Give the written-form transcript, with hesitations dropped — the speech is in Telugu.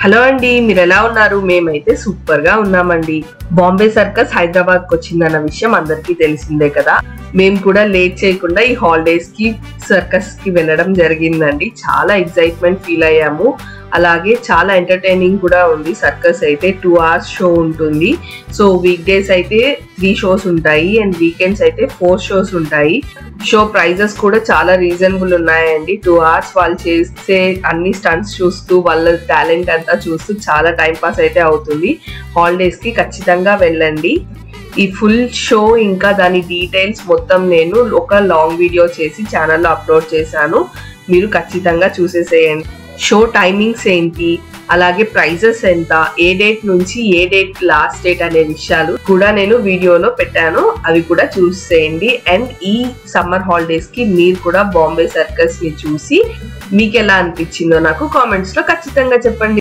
హలో అండి, మీరు ఎలా ఉన్నారు? మేమైతే సూపర్ గా ఉన్నామండి. బాంబే సర్కస్ హైదరాబాద్ కి వచ్చిందన్న విషయం అందరికీ తెలిసిందే కదా. మేము కూడా లేట్ చేయకుండా ఈ హాలిడేస్ కి సర్కస్ కి వెళ్ళడం జరిగిందండి. చాలా ఎక్సైట్మెంట్ ఫీల్ అయ్యాము. అలాగే చాలా ఎంటర్టైనింగ్ కూడా ఉంది. సర్కస్ అయితే 2 hours షో ఉంటుంది. సో వీక్ డేస్ అయితే 3 shows ఉంటాయి అండ్ వీకెండ్స్ అయితే 4 shows ఉంటాయి. షో ప్రైజెస్ కూడా చాలా రీజనబుల్ ఉన్నాయండి. 2 hours వాళ్ళు చేసే అన్ని స్టంట్స్ చూస్తూ వాళ్ళ టాలెంట్ అంతా చూస్తూ చాలా టైం పాస్ అయితే అవుతుంది. హాలిడేస్ కి ఖచ్చితంగా వెళ్ళండి. ఈ ఫుల్ షో ఇంకా దాని డీటెయిల్స్ మొత్తం నేను ఒక లాంగ్ వీడియో చేసి ఛానల్లో అప్లోడ్ చేశాను. మీరు ఖచ్చితంగా చూసేసేయండి. షో టైమింగ్స్ ఏంటి, అలాగే ప్రైజెస్ ఎంత, ఏ డేట్ నుంచి ఏ డేట్ లాస్ట్ డేట్ అనే విషయాలు కూడా నేను వీడియోలో పెట్టాను. అవి కూడా చూసేయండి. అండ్ ఈ సమ్మర్ హాలిడేస్ కి మీరు కూడా బాంబే సర్కస్ ని చూసి మీకు ఎలా అనిపించిందో నాకు కామెంట్స్ లో ఖచ్చితంగా చెప్పండి.